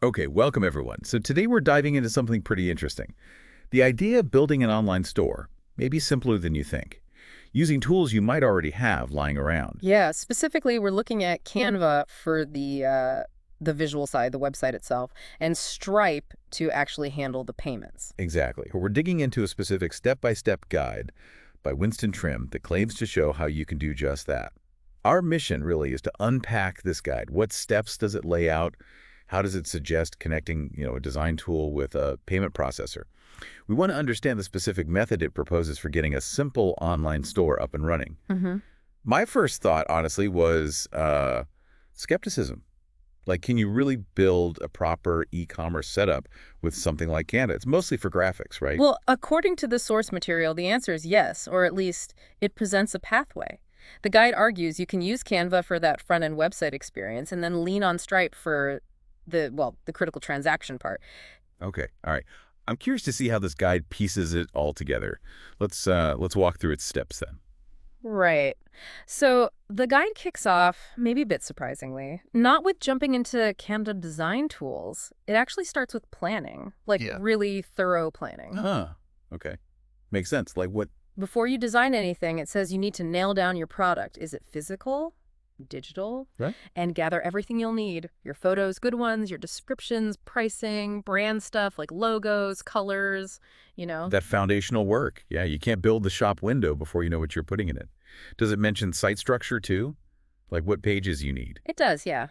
Okay, welcome everyone. So today we're diving into something pretty interesting. The idea of building an online store may be simpler than you think, using tools you might already have lying around. Yeah, specifically, we're looking at Canva for the visual side, the website itself, and Stripe to actually handle the payments. Exactly. We're digging into a specific step-by-step guide by Winston Trim that claims to show how you can do just that. Our mission really is to unpack this guide. What steps does it lay out? How does it suggest connecting, a design tool with a payment processor? We want to understand the specific method it proposes for getting a simple online store up and running. hmm My first thought, honestly, was skepticism. Like, can you really build a proper e-commerce setup with something like Canva? It's mostly for graphics, right? Well, according to the source material, the answer is yes, or at least it presents a pathway. The guide argues you can use Canva for that front-end website experience and then lean on Stripe for the critical transaction part. Okay, all right. I'm curious to see how this guide pieces it all together. Let's walk through its steps then. Right. So the guide kicks off, maybe a bit surprisingly, not with jumping into Canva design tools. It actually starts with planning, like Yeah. really thorough planning. Huh. Okay. Makes sense. Like what? Before you design anything, it says you need to nail down your product. Is it physical, digital, Right. and gather everything you'll need. Your photos, good ones, your descriptions, pricing, brand stuff like logos, colors. That foundational work. Yeah, you can't build the shop window before you know what you're putting in it. Does it mention site structure too? Like what pages you need? It does, yeah.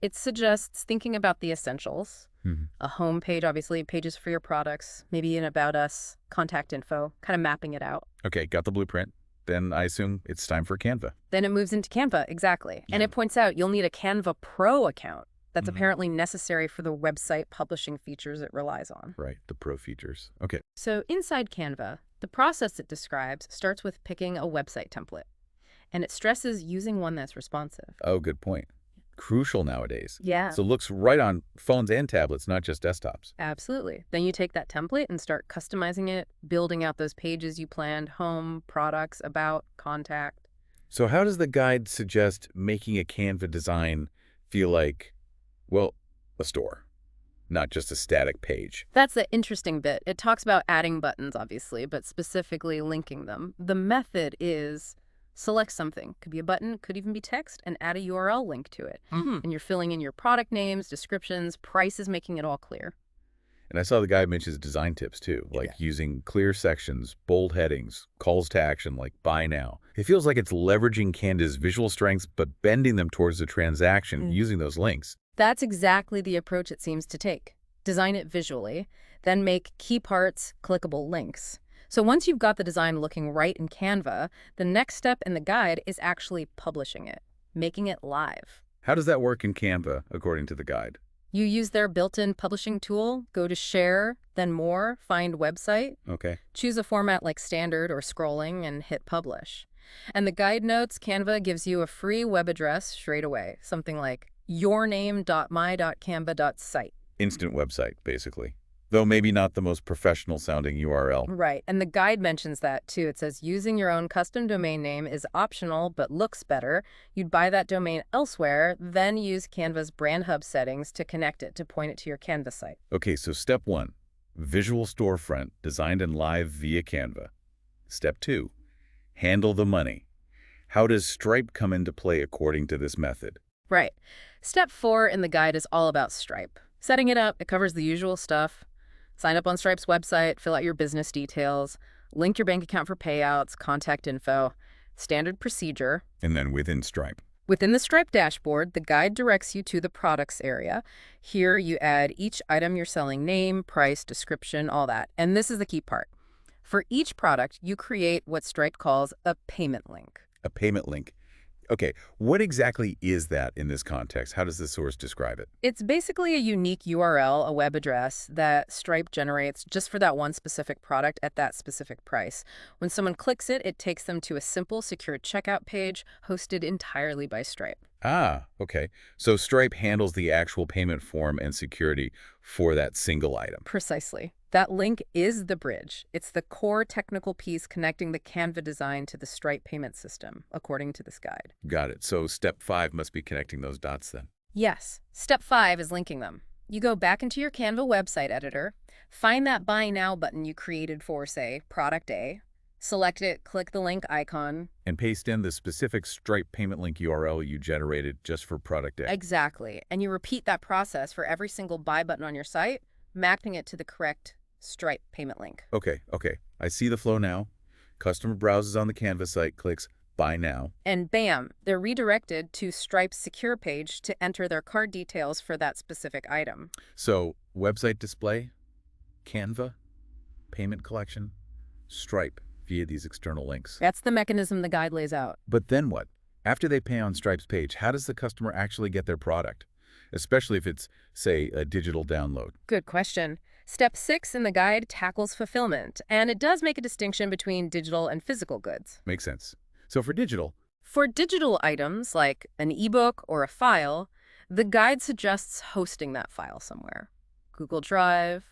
It suggests thinking about the essentials. Mhm. A home page, obviously, pages for your products, maybe an about us, contact info, kind of mapping it out. Okay, got the blueprint. Then I assume it's time for Canva. Then it moves into Canva, exactly. And Yeah. it points out you'll need a Canva Pro account. That's Mhm. apparently necessary for the website publishing features it relies on. Right, the pro features. Okay. So inside Canva, the process it describes starts with picking a website template. And it stresses using one that's responsive. Oh, good point. Crucial nowadays. Yeah. So it looks right on phones and tablets, not just desktops. Absolutely. Then you take that template and start customizing it, building out those pages you planned, home, products, about, contact. So how does the guide suggest making a Canva design feel like, well, a store, not just a static page? That's the interesting bit. It talks about adding buttons, obviously, but specifically linking them. The method is select something. Could be a button, could even be text, and add a URL link to it. Hmm. And you're filling in your product names, descriptions, prices, making it all clear. And I saw the guide mentions design tips too, like using clear sections, bold headings, calls to action like buy now. It feels like it's leveraging Canva's visual strengths but bending them towards the transaction using those links. That's exactly the approach it seems to take. Design it visually, then make key parts clickable links. So once you've got the design looking right in Canva, the next step in the guide is actually publishing it, making it live. How does that work in Canva, according to the guide? You use their built-in publishing tool, go to Share, then More, find Website, Okay. choose a format like Standard or Scrolling, and hit Publish. And the guide notes Canva gives you a free web address straight away, something like yourname.my.canva.site. Instant website, basically. Though maybe not the most professional sounding URL. Right, and the guide mentions that too. It says using your own custom domain name is optional but looks better. You'd buy that domain elsewhere, then use Canva's Brand Hub settings to connect it to point it to your Canva site. Okay, so step 1, visual storefront designed and live via Canva. Step 2, handle the money. How does Stripe come into play according to this method? Right. Step 4 in the guide is all about Stripe. Setting it up, it covers the usual stuff. Sign up on Stripe's website, fill out your business details, link your bank account for payouts, contact info, standard procedure. And then within Stripe. Within the Stripe dashboard, the guide directs you to the products area. Here, you add each item you're selling, name, price, description, all that. And this is the key part. For each product, you create what Stripe calls a payment link. A payment link. Okay, what exactly is that in this context? How does the source describe it? It's basically a unique URL, a web address, that Stripe generates just for that one specific product at that specific price. When someone clicks it, it takes them to a simple, secure checkout page hosted entirely by Stripe. Ah, okay. So Stripe handles the actual payment form and security for that single item. Precisely. That link is the bridge. It's the core technical piece connecting the Canva design to the Stripe payment system, according to this guide. Got it. So step 5 must be connecting those dots then. Yes. Step 5 is linking them. You go back into your Canva website editor, find that Buy Now button you created for, say, Product A, select it, click the link icon. And paste in the specific Stripe payment link URL you generated just for product A. Exactly. And you repeat that process for every single buy button on your site, mapping it to the correct Stripe payment link. Okay. I see the flow now. Customer browses on the Canva site, clicks Buy Now. And bam, they're redirected to Stripe's secure page to enter their card details for that specific item. So, website display, Canva, payment collection, Stripe via these external links. That's the mechanism the guide lays out. But then what? After they pay on Stripe's page, how does the customer actually get their product? Especially if it's, say, a digital download. Good question. Step 6 in the guide tackles fulfillment, and it does make a distinction between digital and physical goods. Makes sense. So for digital, For digital items like an ebook or a file, the guide suggests hosting that file somewhere. Google Drive,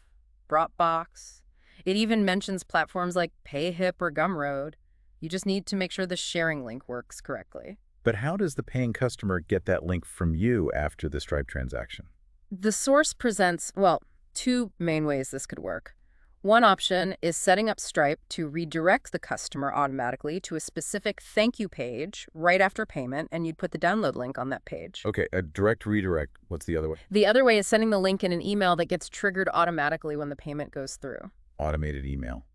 Dropbox. It even mentions platforms like Payhip or Gumroad. You just need to make sure the sharing link works correctly. but how does the paying customer get that link from you after the Stripe transaction? The source presents, well, two main ways this could work. One option is setting up Stripe to redirect the customer automatically to a specific thank you page right after payment, and you'd put the download link on that page. Okay, a direct redirect. What's the other way? The other way is sending the link in an email that gets triggered automatically when the payment goes through. Automated email.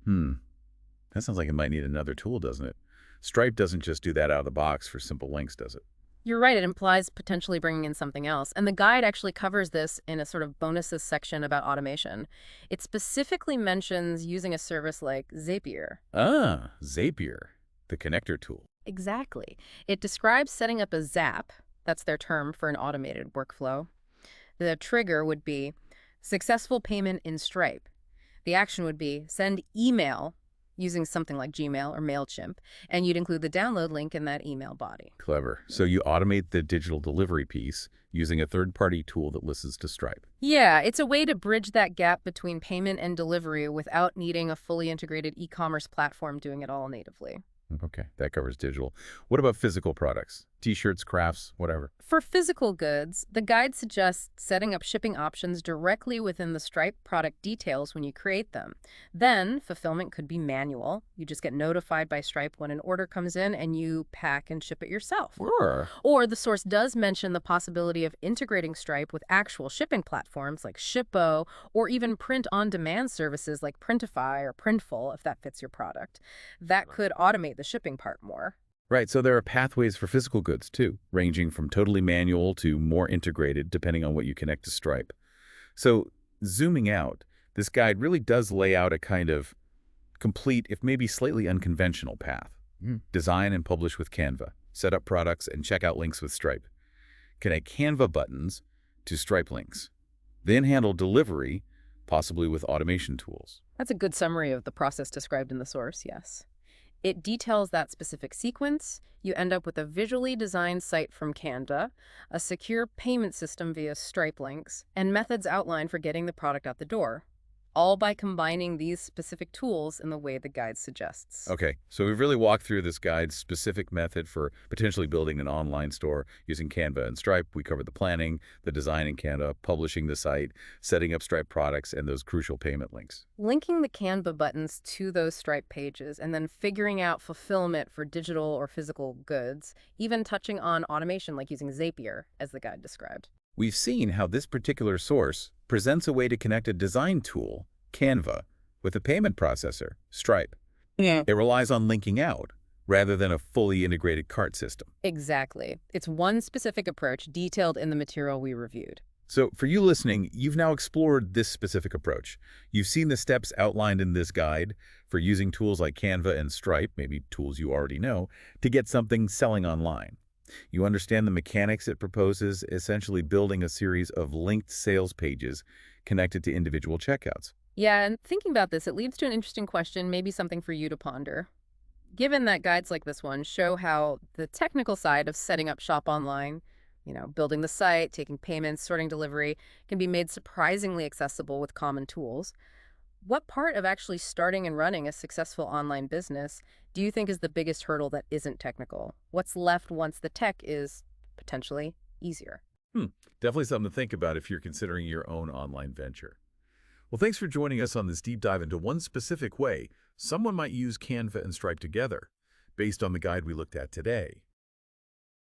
That sounds like it might need another tool, doesn't it? Stripe doesn't just do that out of the box for simple links, does it? You're right, it implies potentially bringing in something else. And the guide actually covers this in a sort of bonuses section about automation. It specifically mentions using a service like Zapier. Ah, Zapier, the connector tool. Exactly. It describes setting up a Zap, that's their term for an automated workflow. The trigger would be successful payment in Stripe. The action would be send email using something like Gmail or MailChimp, and you'd include the download link in that email body. Clever. So you automate the digital delivery piece using a third-party tool that listens to Stripe. Yeah, it's a way to bridge that gap between payment and delivery without needing a fully integrated e-commerce platform doing it all natively. Okay, that covers digital. What about physical products? T-shirts, crafts, whatever. For physical goods, the guide suggests setting up shipping options directly within the Stripe product details when you create them. Then, fulfillment could be manual. You just get notified by Stripe when an order comes in and you pack and ship it yourself. Sure. Or the source does mention the possibility of integrating Stripe with actual shipping platforms like Shippo or even print-on-demand services like Printify or Printful if that fits your product. That could automate the shipping part more. Right, so there are pathways for physical goods, too, ranging from totally manual to more integrated, depending on what you connect to Stripe. So, zooming out, this guide really does lay out a kind of complete, if maybe slightly unconventional path. Design and publish with Canva, set up products and checkout links with Stripe. Connect Canva buttons to Stripe links. Then handle delivery, possibly with automation tools. That's a good summary of the process described in the source, yes. It details that specific sequence. You end up with a visually designed site from Canva, a secure payment system via Stripe links, and methods outlined for getting the product out the door, all by combining these specific tools in the way the guide suggests. Okay, so we've really walked through this guide's specific method for potentially building an online store using Canva and Stripe. We covered the planning, the design in Canva, publishing the site, setting up Stripe products, and those crucial payment links. Linking the Canva buttons to those Stripe pages and then figuring out fulfillment for digital or physical goods, even touching on automation like using Zapier, as the guide described. We've seen how this particular source presents a way to connect a design tool, Canva, with a payment processor, Stripe. Yeah. It relies on linking out rather than a fully integrated cart system. Exactly. It's one specific approach detailed in the material we reviewed. So for you listening, you've now explored this specific approach. You've seen the steps outlined in this guide for using tools like Canva and Stripe, maybe tools you already know, to get something selling online. You understand the mechanics it proposes, essentially building a series of linked sales pages connected to individual checkouts. Yeah, and thinking about this, it leads to an interesting question, maybe something for you to ponder. Given that guides like this one show how the technical side of setting up shop online, building the site, taking payments, sorting delivery, can be made surprisingly accessible with common tools, what part of actually starting and running a successful online business do you think is the biggest hurdle that isn't technical? What's left once the tech is potentially easier? Hmm, definitely something to think about if you're considering your own online venture. Well, thanks for joining us on this deep dive into one specific way someone might use Canva and Stripe together, based on the guide we looked at today.